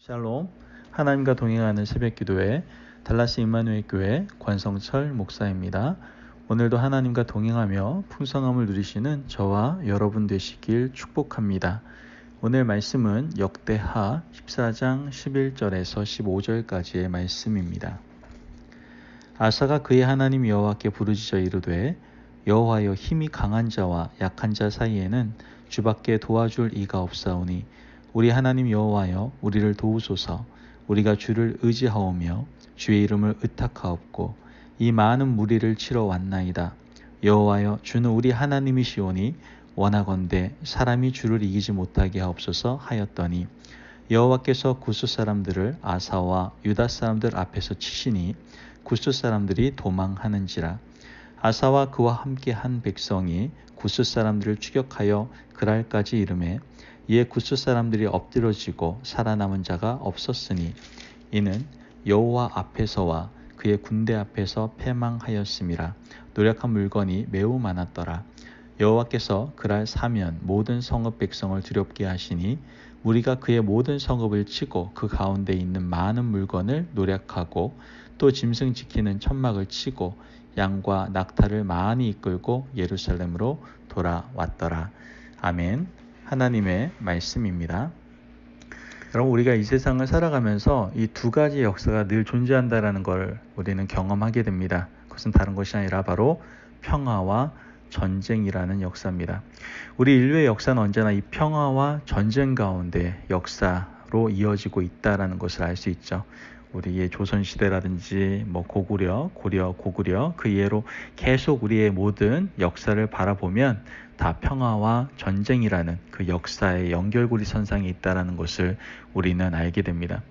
샬롬, 하나님과 동행하는 새벽기도회 달라스 임마누엘 교회 권성철 목사입니다. 오늘도 하나님과 동행하며 풍성함을 누리시는 저와 여러분 되시길 축복합니다. 오늘 말씀은 역대하 14장 11절에서 15절까지의 말씀입니다. 아사가 그의 하나님 여호와께 부르짖어 이르되 여호와여, 힘이 강한 자와 약한 자 사이에는 주밖에 도와줄 이가 없사오니 우리 하나님 여호와여, 우리를 도우소서. 우리가 주를 의지하오며 주의 이름을 의탁하옵고 이 많은 무리를 치러 왔나이다. 여호와여, 주는 우리 하나님이시오니 원하건대 사람이 주를 이기지 못하게 하옵소서 하였더니 여호와께서 구스 사람들을 아사와 유다 사람들 앞에서 치시니 구스 사람들이 도망하는지라. 아사와 그와 함께 한 백성이 구스 사람들을 추격하여 그랄까지 이르매 이에 구스 사람들이 엎드러지고 살아남은 자가 없었으니 이는 여호와 앞에서와 그의 군대 앞에서 패망하였음이라. 노력한 물건이 매우 많았더라. 여호와께서 그날 사면 모든 성읍 백성을 두렵게 하시니 무리가 그의 모든 성읍을 치고 그 가운데 있는 많은 물건을 노력하고 또 짐승 지키는 천막을 치고 양과 낙타를 많이 이끌고 예루살렘으로 돌아왔더라. 아멘. 하나님의 말씀입니다. 여러분, 우리가 이 세상을 살아가면서 이 두 가지 역사가 늘 존재한다는 걸 우리는 경험하게 됩니다. 그것은 다른 것이 아니라 바로 평화와 전쟁이라는 역사입니다. 우리 인류의 역사는 언제나 이 평화와 전쟁 가운데 역사로 이어지고 있다는 것을 알 수 있죠. 우리의 조선시대라든지 고구려, 고려, 고구려 그 이해로 계속 우리의 모든 역사를 바라보면 다 평화와 전쟁이라는 그 역사의 연결고리 선상에 있다는 것을 우리는 알게 됩니다.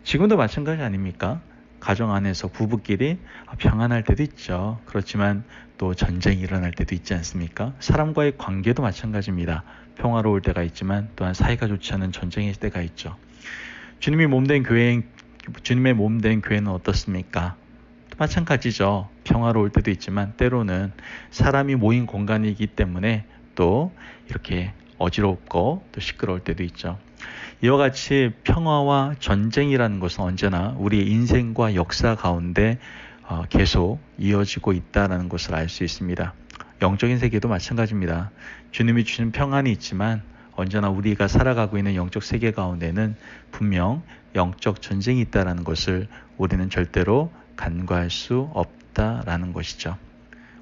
지금도 마찬가지 아닙니까? 가정 안에서 부부끼리 평안할 때도 있죠. 그렇지만 또 전쟁이 일어날 때도 있지 않습니까? 사람과의 관계도 마찬가지입니다. 평화로울 때가 있지만 또한 사이가 좋지 않은 전쟁의 때가 있죠. 주님의 몸 된 교회는 어떻습니까? 마찬가지죠. 평화로울 때도 있지만 때로는 사람이 모인 공간이기 때문에 또 이렇게 어지럽고 또 시끄러울 때도 있죠. 이와 같이 평화와 전쟁이라는 것은 언제나 우리의 인생과 역사 가운데 계속 이어지고 있다는 것을 알 수 있습니다. 영적인 세계도 마찬가지입니다. 주님이 주신 평안이 있지만 언제나 우리가 살아가고 있는 영적 세계 가운데는 분명 영적 전쟁이 있다는 것을 우리는 절대로 간과할 수 없다라는 것이죠.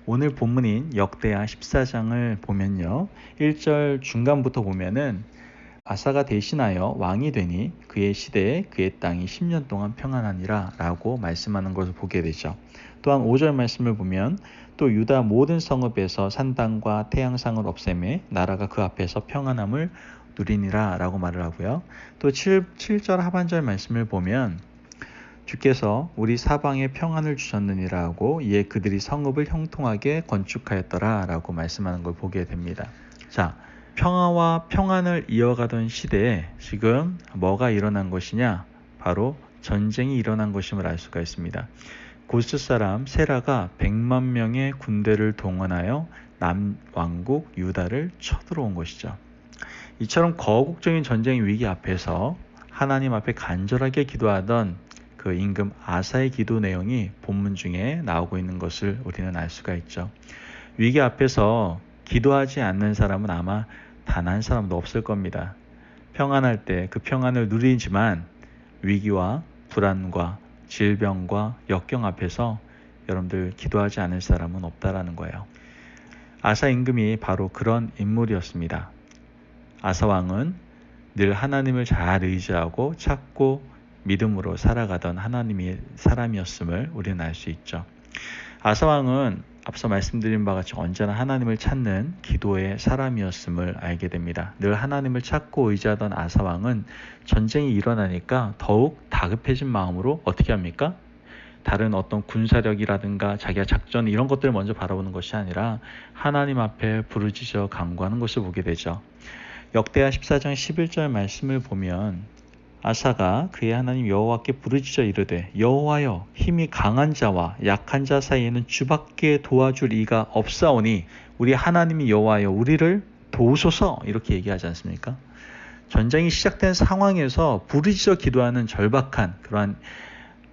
오늘 본문인 역대하 14장을 보면요. 1절 중간부터 보면은 아사가 대신하여 왕이 되니 그의 시대에 그의 땅이 10년 동안 평안하니라 라고 말씀하는 것을 보게 되죠. 또한 5절 말씀을 보면 또 유다 모든 성읍에서 산당과 태양상을 없애매 나라가 그 앞에서 평안함을 누리니라 라고 말을 하고요. 또 7절 하반절 말씀을 보면 주께서 우리 사방에 평안을 주셨느니라 하고 이에 그들이 성읍을 형통하게 건축하였더라 라고 말씀하는 걸 보게 됩니다. 자, 평화와 평안을 이어가던 시대에 지금 뭐가 일어난 것이냐? 바로 전쟁이 일어난 것임을 알 수가 있습니다. 구스 사람 세라가 100만 명의 군대를 동원하여 남왕국 유다를 쳐들어온 것이죠. 이처럼 거국적인 전쟁 위기 앞에서 하나님 앞에 간절하게 기도하던 그 임금 아사의 기도 내용이 본문 중에 나오고 있는 것을 우리는 알 수가 있죠. 위기 앞에서 기도하지 않는 사람은 아마 단 한 사람도 없을 겁니다. 평안할 때 그 평안을 누리지만 위기와 불안과 질병과 역경 앞에서 여러분들 기도하지 않을 사람은 없다라는 거예요. 아사 임금이 바로 그런 인물이었습니다. 아사 왕은 늘 하나님을 잘 의지하고 찾고 믿음으로 살아가던 하나님의 사람이었음을 우리는 알 수 있죠. 아사 왕은 앞서 말씀드린 바와 같이 언제나 하나님을 찾는 기도의 사람이었음을 알게 됩니다. 늘 하나님을 찾고 의지하던 아사 왕은 전쟁이 일어나니까 더욱 다급해진 마음으로 어떻게 합니까? 다른 어떤 군사력이라든가 자기가 작전 이런 것들을 먼저 바라보는 것이 아니라 하나님 앞에 부르짖어 간구하는 것을 보게 되죠. 역대하 14장 11절 말씀을 보면 아사가 그의 하나님 여호와께 부르짖어 이르되 여호와여, 힘이 강한 자와 약한 자 사이에는 주밖에 도와줄 이가 없사오니 우리 하나님이 여호와여, 우리를 도우소서 이렇게 얘기하지 않습니까? 전쟁이 시작된 상황에서 부르짖어 기도하는 절박한 그러한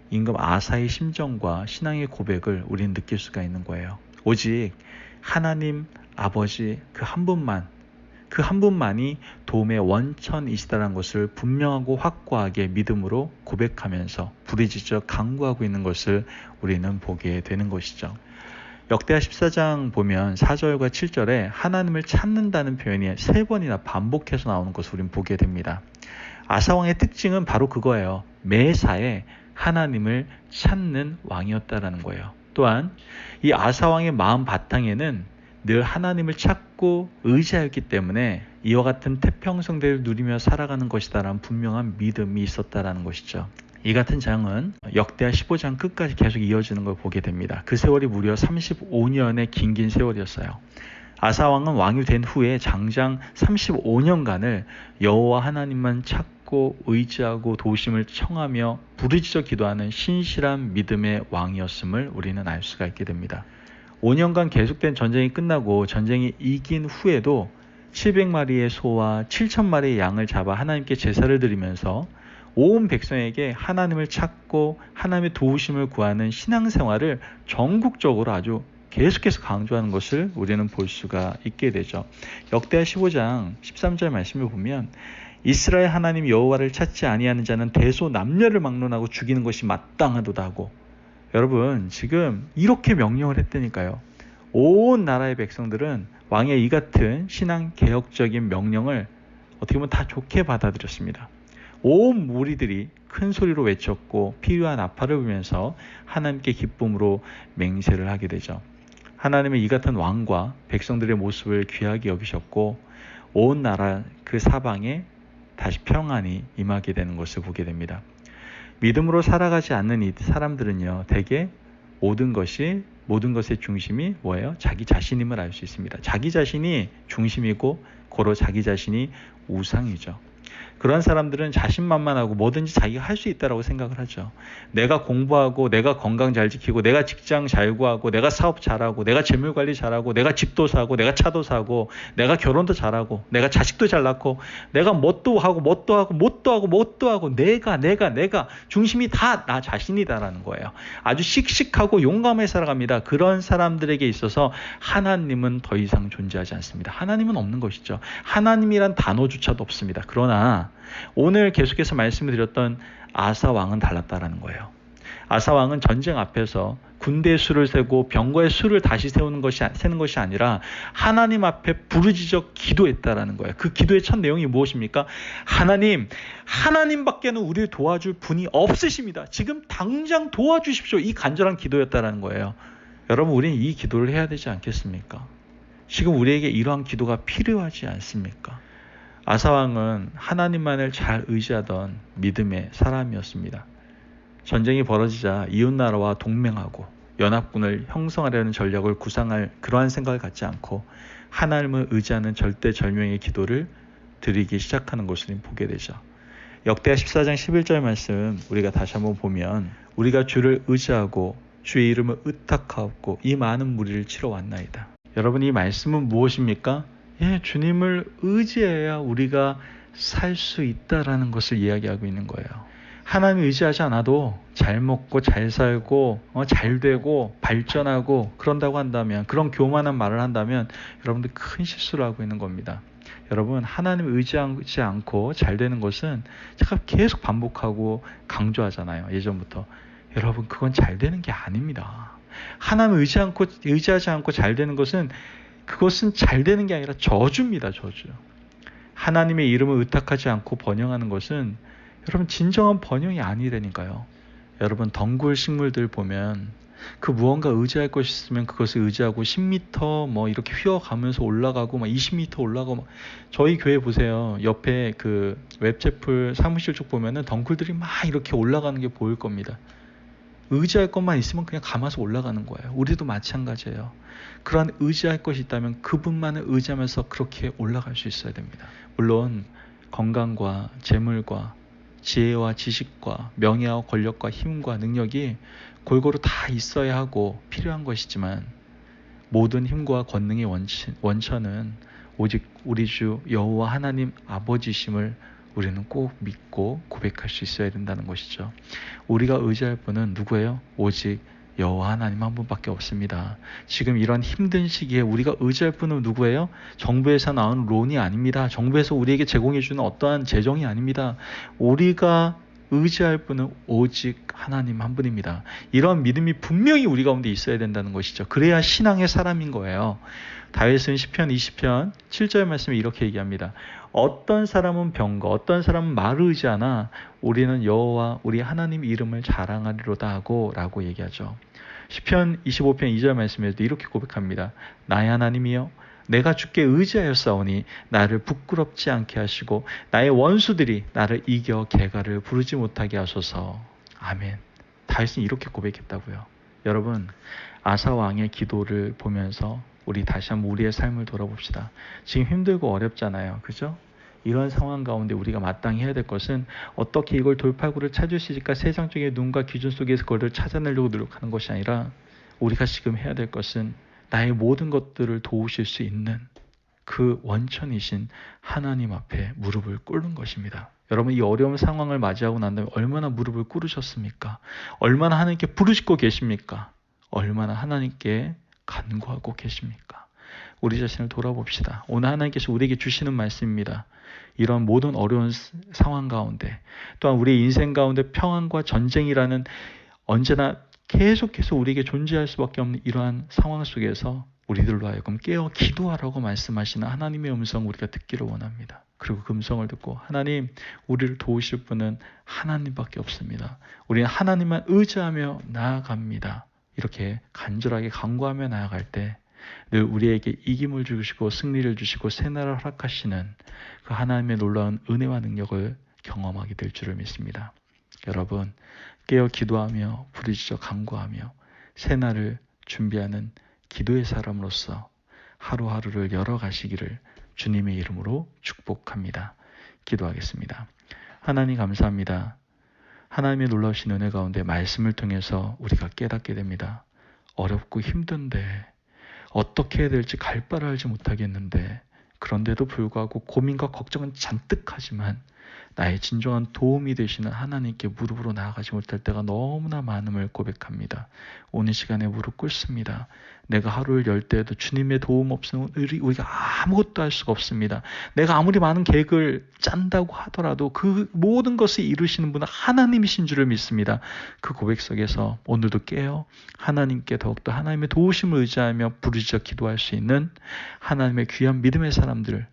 임금 아사의 심정과 신앙의 고백을 우리는 느낄 수가 있는 거예요. 오직 하나님 아버지 그 한 분만이 도움의 원천이시다라는 것을 분명하고 확고하게 믿음으로 고백하면서 부르짖어 간구하고 있는 것을 우리는 보게 되는 것이죠. 역대하 14장 보면 4절과 7절에 하나님을 찾는다는 표현이 3번이나 반복해서 나오는 것을 우리는 보게 됩니다. 아사왕의 특징은 바로 그거예요. 매사에 하나님을 찾는 왕이었다라는 거예요. 또한 이 아사왕의 마음 바탕에는 늘 하나님을 찾고 의지하였기 때문에 이와 같은 태평성대를 누리며 살아가는 것이다라는 분명한 믿음이 있었다라는 것이죠. 이 같은 장은 역대하 15장 끝까지 계속 이어지는 걸 보게 됩니다. 그 세월이 무려 35년의 긴 세월이었어요. 아사왕은 왕이 된 후에 장장 35년간을 여호와 하나님만 찾고 의지하고 도우심을 청하며 부르짖어 기도하는 신실한 믿음의 왕이었음을 우리는 알 수가 있게 됩니다. 5년간 계속된 전쟁이 끝나고 전쟁이 이긴 후에도 700마리의 소와 7,000마리의 양을 잡아 하나님께 제사를 드리면서 온 백성에게 하나님을 찾고 하나님의 도우심을 구하는 신앙생활을 전국적으로 아주 계속해서 강조하는 것을 우리는 볼 수가 있게 되죠. 역대하 15장 13절 말씀을 보면 이스라엘 하나님 여호와를 찾지 아니하는 자는 대소남녀를 막론하고 죽이는 것이 마땅하도다 하고, 여러분 지금 이렇게 명령을 했다니까요. 온 나라의 백성들은 왕의 이 같은 신앙 개혁적인 명령을 어떻게 보면 다 좋게 받아들였습니다. 온 무리들이 큰 소리로 외쳤고 피와 나팔을 불면서 하나님께 기쁨으로 맹세를 하게 되죠. 하나님은 이 같은 왕과 백성들의 모습을 귀하게 여기셨고 온 나라 그 사방에 다시 평안이 임하게 되는 것을 보게 됩니다. 믿음으로 살아가지 않는 이 사람들은요, 대개 모든 것의 중심이 뭐예요? 자기 자신임을 알 수 있습니다. 자기 자신이 중심이고 고로 자기 자신이 우상이죠. 그런 사람들은 자신만만하고 뭐든지 자기가 할 수 있다라고 생각을 하죠. 내가 공부하고 내가 건강 잘 지키고 내가 직장 잘 구하고 내가 사업 잘하고 내가 재물 관리 잘하고 내가 집도 사고 내가 차도 사고 내가 결혼도 잘하고 내가 자식도 잘 낳고 내가 뭣도 하고 내가 중심이 다 나 자신이다라는 거예요. 아주 씩씩하고 용감하게 살아갑니다. 그런 사람들에게 있어서 하나님은 더 이상 존재하지 않습니다. 하나님은 없는 것이죠. 하나님이란 단어조차도 없습니다. 그러나 오늘 계속해서 말씀을 드렸던 아사 왕은 달랐다라는 거예요. 아사 왕은 전쟁 앞에서 군대의 수를 세고 병거의 수를 다시 세는 것이 아니라 하나님 앞에 부르짖어 기도했다라는 거예요. 그 기도의 첫 내용이 무엇입니까? 하나님밖에는 우리를 도와줄 분이 없으십니다. 지금 당장 도와주십시오. 이 간절한 기도였다라는 거예요. 여러분, 우리는 이 기도를 해야 되지 않겠습니까? 지금 우리에게 이러한 기도가 필요하지 않습니까? 아사왕은 하나님만을 잘 의지하던 믿음의 사람이었습니다. 전쟁이 벌어지자 이웃나라와 동맹하고 연합군을 형성하려는 전략을 구상할 그러한 생각을 갖지 않고 하나님을 의지하는 절대절명의 기도를 드리기 시작하는 것을 보게 되죠. 역대하 14장 11절 말씀 우리가 다시 한번 보면 우리가 주를 의지하고 주의 이름을 의탁하옵고 이 많은 무리를 치러 왔나이다. 여러분, 이 말씀은 무엇입니까? 주님을 의지해야 우리가 살 수 있다라는 것을 이야기하고 있는 거예요. 하나님 의지하지 않아도 잘 먹고 잘 살고 잘 되고 발전하고 그런다고 한다면, 그런 교만한 말을 한다면 여러분들 큰 실수를 하고 있는 겁니다. 여러분, 하나님을 의지하지 않고 잘 되는 것은 제가 계속 반복하고 강조하잖아요. 예전부터. 여러분, 그건 잘 되는 게 아닙니다. 하나님을 의지하지 않고 잘 되는 것은 그것은 잘 되는 게 아니라 저주입니다. 저주. 하나님의 이름을 의탁하지 않고 번영하는 것은 여러분 진정한 번영이 아니라니까요. 여러분, 덩굴 식물들 보면 그 무언가 의지할 것이 있으면 그것을 의지하고 10m 이렇게 휘어가면서 올라가고 20m 올라가고 저희 교회 보세요. 옆에 그 웹채플 사무실 쪽 보면은 덩굴들이 막 이렇게 올라가는 게 보일 겁니다. 의지할 것만 있으면 그냥 감아서 올라가는 거예요. 우리도 마찬가지예요. 그러한 의지할 것이 있다면 그분만을 의지하면서 그렇게 올라갈 수 있어야 됩니다. 물론 건강과 재물과 지혜와 지식과 명예와 권력과 힘과 능력이 골고루 다 있어야 하고 필요한 것이지만 모든 힘과 권능의 원천은 오직 우리 주 여호와 하나님 아버지심을 우리는 꼭 믿고 고백할 수 있어야 된다는 것이죠. 우리가 의지할 분은 누구예요? 오직 여호와 하나님 한 분밖에 없습니다. 지금 이런 힘든 시기에 우리가 의지할 분은 누구예요? 정부에서 나온 론이 아닙니다. 정부에서 우리에게 제공해 주는 어떠한 재정이 아닙니다. 우리가 의지할 분은 오직 하나님 한 분입니다. 이런 믿음이 분명히 우리 가운데 있어야 된다는 것이죠. 그래야 신앙의 사람인 거예요. 다윗은 시편 20편 7절 말씀에 이렇게 얘기합니다. 어떤 사람은 병거, 어떤 사람은 말을 의지하나 우리는 여호와 우리 하나님 이름을 자랑하리로다 하고 라고 얘기하죠. 시편 25편 2절 말씀에도 이렇게 고백합니다. 나의 하나님이여 내가 주께 의지하였사오니 나를 부끄럽지 않게 하시고 나의 원수들이 나를 이겨 개가를 부르지 못하게 하소서. 아멘. 다윗은 이렇게 고백했다고요. 여러분, 아사 왕의 기도를 보면서 우리 다시 한번 우리의 삶을 돌아봅시다. 지금 힘들고 어렵잖아요. 그죠? 이런 상황 가운데 우리가 마땅히 해야 될 것은 어떻게 이걸 돌파구를 찾을 수 있을까 세상적인 눈과 기준 속에서 그걸 찾아내려고 노력하는 것이 아니라 우리가 지금 해야 될 것은 나의 모든 것들을 도우실 수 있는 그 원천이신 하나님 앞에 무릎을 꿇는 것입니다. 여러분 이 어려운 상황을 맞이하고 난 다음에 얼마나 무릎을 꿇으셨습니까? 얼마나 하나님께 부르짖고 계십니까? 얼마나 하나님께 간구하고 계십니까? 우리 자신을 돌아봅시다. 오늘 하나님께서 우리에게 주시는 말씀입니다. 이런 모든 어려운 상황 가운데 또한 우리의 인생 가운데 평안과 전쟁이라는 언제나 계속해서 우리에게 존재할 수밖에 없는 이러한 상황 속에서 우리들로 하여금 깨어 기도하라고 말씀하시는 하나님의 음성 우리가 듣기를 원합니다. 그리고 그 음성을 듣고 하나님 우리를 도우실 분은 하나님밖에 없습니다. 우리는 하나님만 의지하며 나아갑니다. 이렇게 간절하게 간구하며 나아갈 때 늘 우리에게 이김을 주시고 승리를 주시고 새날을 허락하시는 그 하나님의 놀라운 은혜와 능력을 경험하게 될 줄을 믿습니다. 여러분 깨어 기도하며 부르짖어 간구하며 새날을 준비하는 기도의 사람으로서 하루하루를 열어가시기를 주님의 이름으로 축복합니다. 기도하겠습니다. 하나님 감사합니다. 하나님의 놀라우신 은혜 가운데 말씀을 통해서 우리가 깨닫게 됩니다. 어렵고 힘든데 어떻게 해야 될지 갈 바를 알지 못하겠는데 그런데도 불구하고 고민과 걱정은 잔뜩 하지만 나의 진정한 도움이 되시는 하나님께 무릎으로 나아가지 못할 때가 너무나 많음을 고백합니다. 오늘 시간에 무릎 꿇습니다. 내가 하루를 열 때에도 주님의 도움 없으면 우리가 아무것도 할 수가 없습니다. 내가 아무리 많은 계획을 짠다고 하더라도 그 모든 것을 이루시는 분은 하나님이신 줄을 믿습니다. 그 고백 속에서 오늘도 깨어 하나님께 더욱더 하나님의 도우심을 의지하며 부르짖어 기도할 수 있는 하나님의 귀한 믿음의 사람들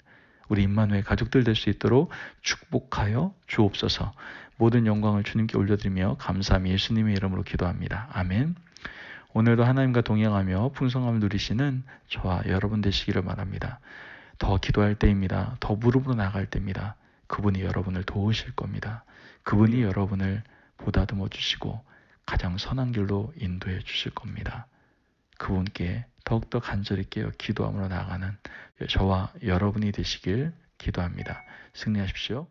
우리 임마누엘 가족들 될 수 있도록 축복하여 주옵소서. 모든 영광을 주님께 올려드리며 감사함이 예수님의 이름으로 기도합니다. 아멘. 오늘도 하나님과 동행하며 풍성함을 누리시는 저와 여러분 되시기를 바랍니다. 더 기도할 때입니다. 더 무릎으로 나갈 때입니다. 그분이 여러분을 도우실 겁니다. 그분이 여러분을 보다듬어 주시고 가장 선한 길로 인도해 주실 겁니다. 그분께 더욱더 간절히 깨어 기도함으로 나아가는 저와 여러분이 되시길 기도합니다. 승리하십시오.